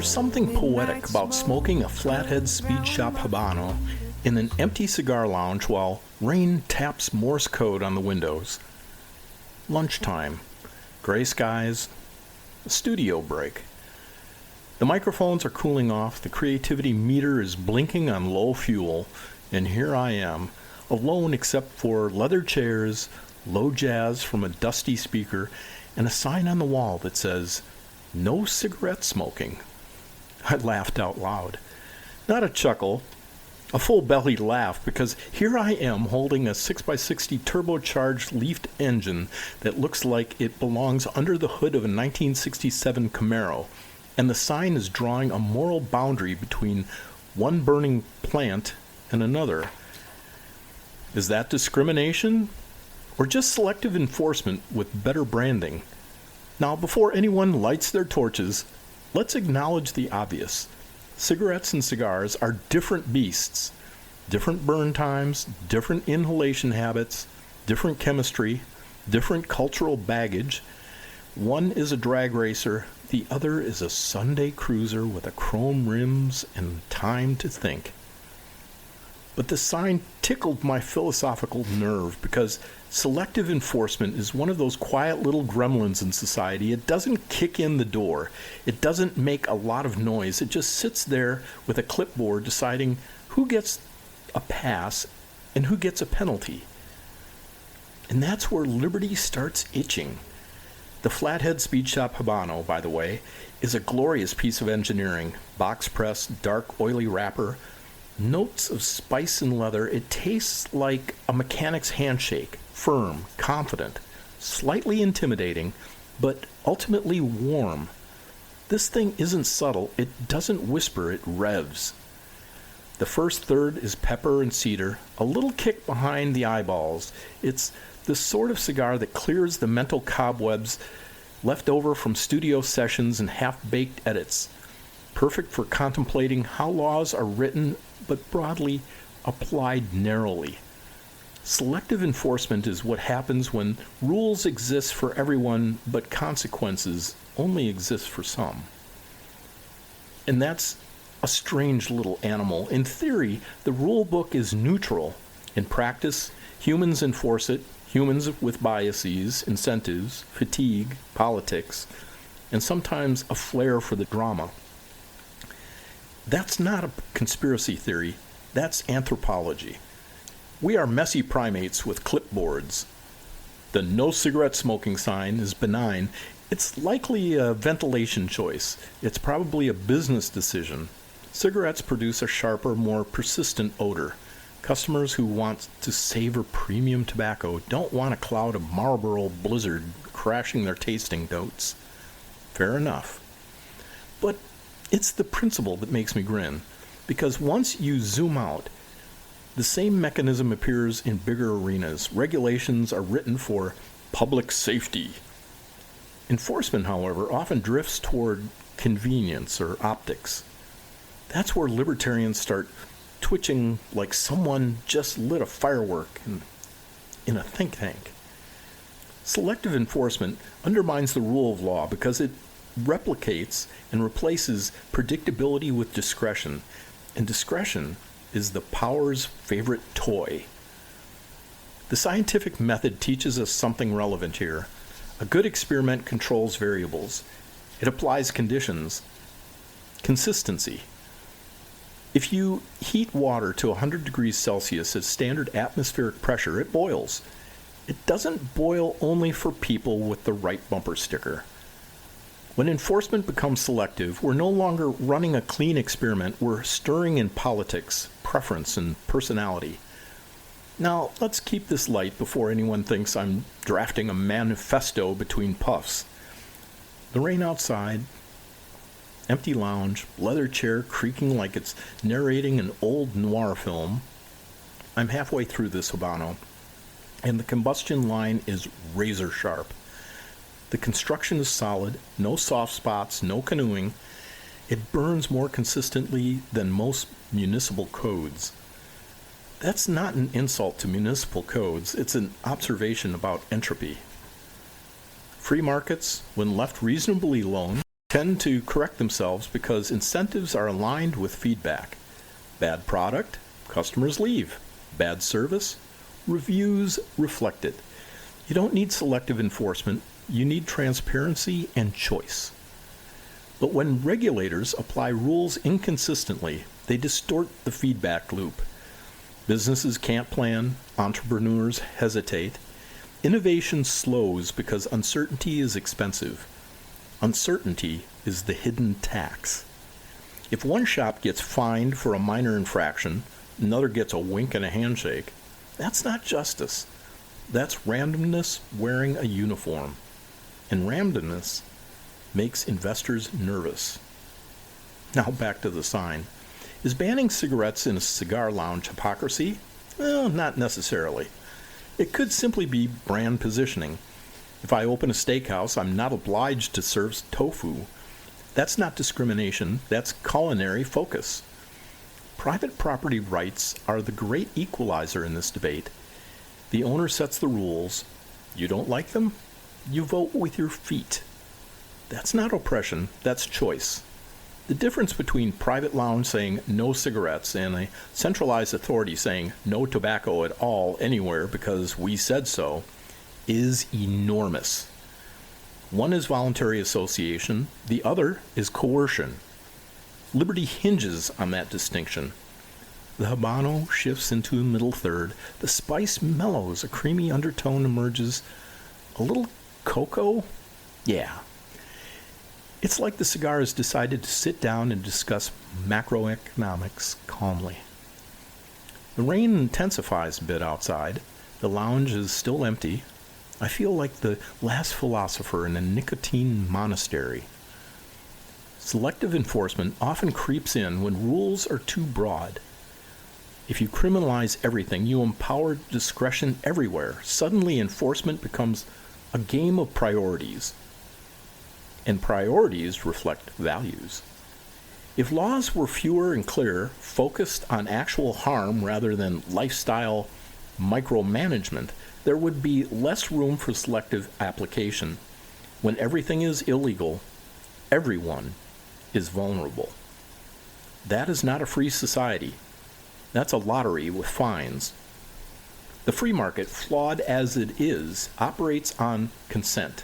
There's something poetic about smoking a Flathead Speed Shop Habano in an empty cigar lounge while rain taps Morse code on the windows. Lunchtime, gray skies, a studio break. The microphones are cooling off, the creativity meter is blinking on low fuel, and here I am, alone except for leather chairs, low jazz from a dusty speaker, and a sign on the wall that says, "No cigarette smoking." I laughed out loud. Not a chuckle, a full-bellied laugh, because here I am holding a 6x60 turbocharged leafed engine that looks like it belongs under the hood of a 1967 Camaro, and the sign is drawing a moral boundary between one burning plant and another. Is that discrimination? Or just selective enforcement with better branding? Now, before anyone lights their torches, let's acknowledge the obvious. Cigarettes and cigars are different beasts. Different burn times, different inhalation habits, different chemistry, different cultural baggage. One is a drag racer, the other is a Sunday cruiser with a chrome rims and time to think. But the sign tickled my philosophical nerve because selective enforcement is one of those quiet little gremlins in society. It doesn't kick in the door. It doesn't make a lot of noise. It just sits there with a clipboard deciding who gets a pass and who gets a penalty. And that's where liberty starts itching. The Flathead Speed Shop Habano, by the way, is a glorious piece of engineering. Box press, dark, oily wrapper, notes of spice and leather. It tastes like a mechanic's handshake, firm, confident, slightly intimidating, but ultimately warm. This thing isn't subtle. It doesn't whisper, it revs. The first third is pepper and cedar, a little kick behind the eyeballs. It's the sort of cigar that clears the mental cobwebs left over from studio sessions and half-baked edits. Perfect for contemplating how laws are written but broadly applied narrowly. Selective enforcement is what happens when rules exist for everyone but consequences only exist for some. And that's a strange little animal. In theory, the rule book is neutral. In practice, humans enforce it, humans with biases, incentives, fatigue, politics, and sometimes a flair for the drama. That's not a conspiracy theory, that's anthropology. We are messy primates with clipboards. The no cigarette smoking sign is benign. It's likely a ventilation choice. It's probably a business decision. Cigarettes produce a sharper, more persistent odor. Customers who want to savor premium tobacco don't want a cloud of Marlboro blizzard crashing their tasting notes. Fair enough. But it's the principle that makes me grin, because once you zoom out, the same mechanism appears in bigger arenas. Regulations are written for public safety. Enforcement, however, often drifts toward convenience or optics. That's where libertarians start twitching like someone just lit a firework in a think tank. Selective enforcement undermines the rule of law because it replicates and replaces predictability with discretion, and discretion is the power's favorite toy. The scientific method teaches us something relevant here. A good experiment controls variables. It applies conditions. Consistency. If you heat water to 100 degrees Celsius at standard atmospheric pressure, it boils. It doesn't boil only for people with the right bumper sticker. When enforcement becomes selective, we're no longer running a clean experiment, we're stirring in politics, preference, and personality. Now, let's keep this light before anyone thinks I'm drafting a manifesto between puffs. The rain outside, empty lounge, leather chair creaking like it's narrating an old noir film. I'm halfway through this Habano, and the combustion line is razor sharp. The construction is solid, no soft spots, no canoeing. It burns more consistently than most municipal codes. That's not an insult to municipal codes, it's an observation about entropy. Free markets, when left reasonably alone, tend to correct themselves because incentives are aligned with feedback. Bad product, customers leave. Bad service, reviews reflect it. You don't need selective enforcement, you need transparency and choice. But when regulators apply rules inconsistently, they distort the feedback loop. Businesses can't plan, entrepreneurs hesitate. Innovation slows because uncertainty is expensive. Uncertainty is the hidden tax. If one shop gets fined for a minor infraction, another gets a wink and a handshake, that's not justice. That's randomness wearing a uniform. And randomness makes investors nervous. Now back to the sign. Is banning cigarettes in a cigar lounge hypocrisy? Well, not necessarily. It could simply be brand positioning. If I open a steakhouse, I'm not obliged to serve tofu. That's not discrimination, that's culinary focus. Private property rights are the great equalizer in this debate. The owner sets the rules. You don't like them? You vote with your feet. That's not oppression, that's choice. The difference between private lounge saying no cigarettes and a centralized authority saying no tobacco at all anywhere because we said so is enormous. One is voluntary association, the other is coercion. Liberty hinges on that distinction. The Habano shifts into a middle third, the spice mellows, a creamy undertone emerges. A little cocoa? Yeah. It's like the cigar has decided to sit down and discuss macroeconomics calmly. The rain intensifies a bit outside. The lounge is still empty. I feel like the last philosopher in a nicotine monastery. Selective enforcement often creeps in when rules are too broad. If you criminalize everything, you empower discretion everywhere. Suddenly enforcement becomes a game of priorities. And priorities reflect values. If laws were fewer and clearer, focused on actual harm rather than lifestyle micromanagement, there would be less room for selective application. When everything is illegal, everyone is vulnerable. That is not a free society. That's a lottery with fines. The free market, flawed as it is, operates on consent.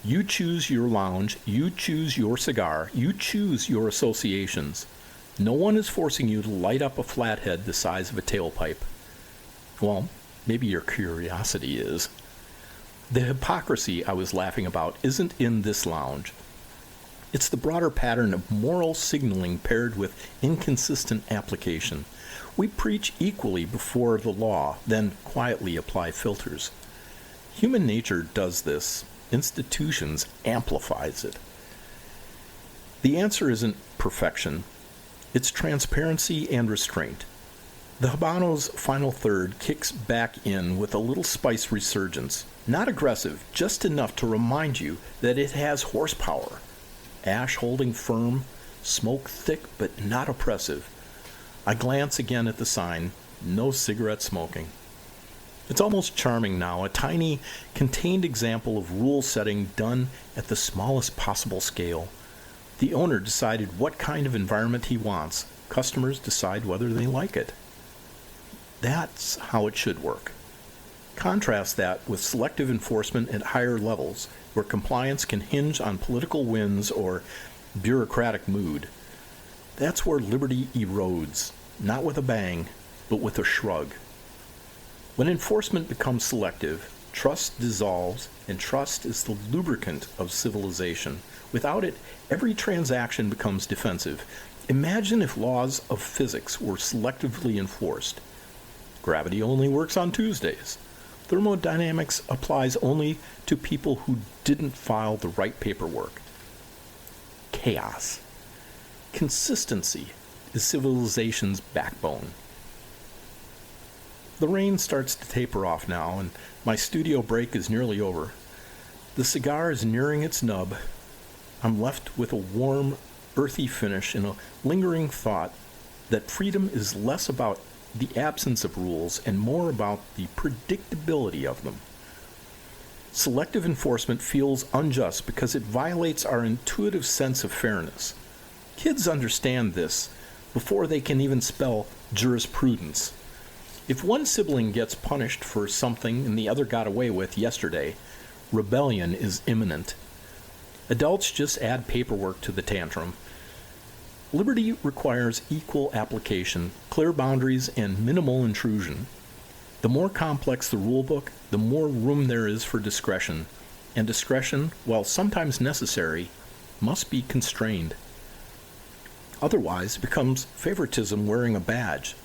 You choose your lounge, you choose your cigar, you choose your associations. No one is forcing you to light up a flathead the size of a tailpipe. Well, maybe your curiosity is. The hypocrisy I was laughing about isn't in this lounge. It's the broader pattern of moral signaling paired with inconsistent application. We preach equally before the law, then quietly apply filters. Human nature does this. Institutions amplifies it. The answer isn't perfection. It's transparency and restraint. The Habano's final third kicks back in with a little spice resurgence. Not aggressive, just enough to remind you that it has horsepower. Ash holding firm, smoke thick but not oppressive. I glance again at the sign, no cigarette smoking. It's almost charming now, a tiny, contained example of rule setting done at the smallest possible scale. The owner decided what kind of environment he wants. Customers decide whether they like it. That's how it should work. Contrast that with selective enforcement at higher levels, where compliance can hinge on political wins or bureaucratic mood. That's where liberty erodes, not with a bang, but with a shrug. When enforcement becomes selective, trust dissolves, and trust is the lubricant of civilization. Without it, every transaction becomes defensive. Imagine if laws of physics were selectively enforced. Gravity only works on Tuesdays. Thermodynamics applies only to people who didn't file the right paperwork. Chaos. Consistency is civilization's backbone. The rain starts to taper off now, and my studio break is nearly over. The cigar is nearing its nub. I'm left with a warm, earthy finish and a lingering thought that freedom is less about the absence of rules and more about the predictability of them. Selective enforcement feels unjust because it violates our intuitive sense of fairness. Kids understand this before they can even spell jurisprudence. If one sibling gets punished for something and the other got away with yesterday, rebellion is imminent. Adults just add paperwork to the tantrum. Liberty requires equal application, clear boundaries, and minimal intrusion. The more complex the rulebook, the more room there is for discretion, and discretion, while sometimes necessary, must be constrained. Otherwise, it becomes favoritism wearing a badge.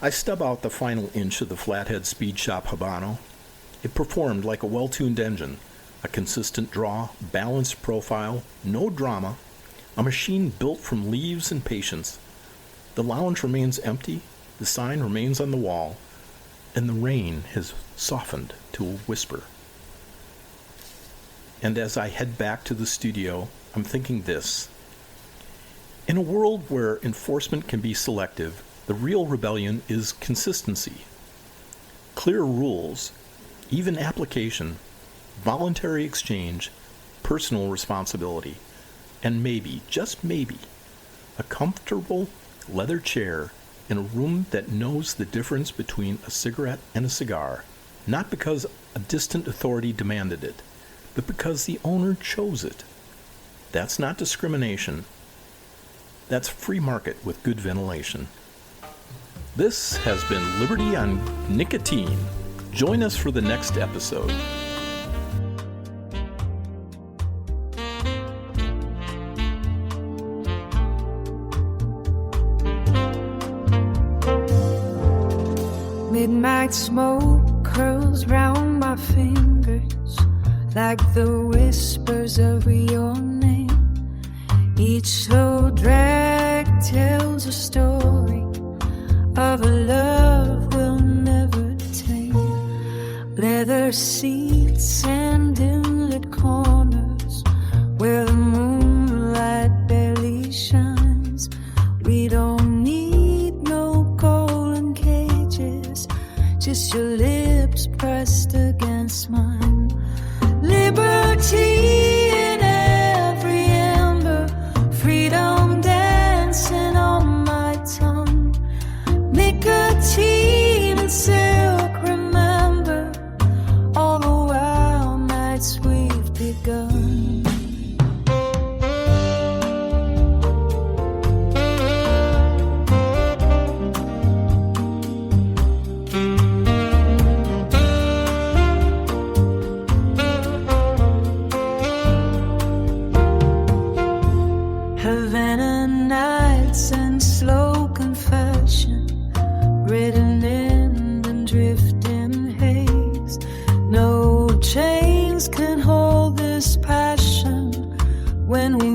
I stub out the final inch of the Flathead Speed Shop Habano. It performed like a well-tuned engine, a consistent draw, balanced profile, no drama, a machine built from leaves and patience. The lounge remains empty, the sign remains on the wall, and the rain has softened to a whisper. And as I head back to the studio, I'm thinking this. In a world where enforcement can be selective, the real rebellion is consistency. Clear rules, even application, voluntary exchange, personal responsibility, and maybe, just maybe, a comfortable leather chair in a room that knows the difference between a cigarette and a cigar, not because a distant authority demanded it, but because the owner chose it. That's not discrimination. That's free market with good ventilation. This has been Liberty on Nicotine. Join us for the next episode. Midnight smoke curls round my fingers like the whispers of your name. Each slow drag tells a story of a love we'll never tame. Leather seats and dim-lit corners where the moonlight barely shines. We don't need no golden cages, just your lips pressed against mine. Liberty in every ember, freedom dancing on my tongue. Nicotine and silk, remember all the wild nights we've begun. Havana nights and slow confession, written in and drifting haze. No chains can hold this passion when we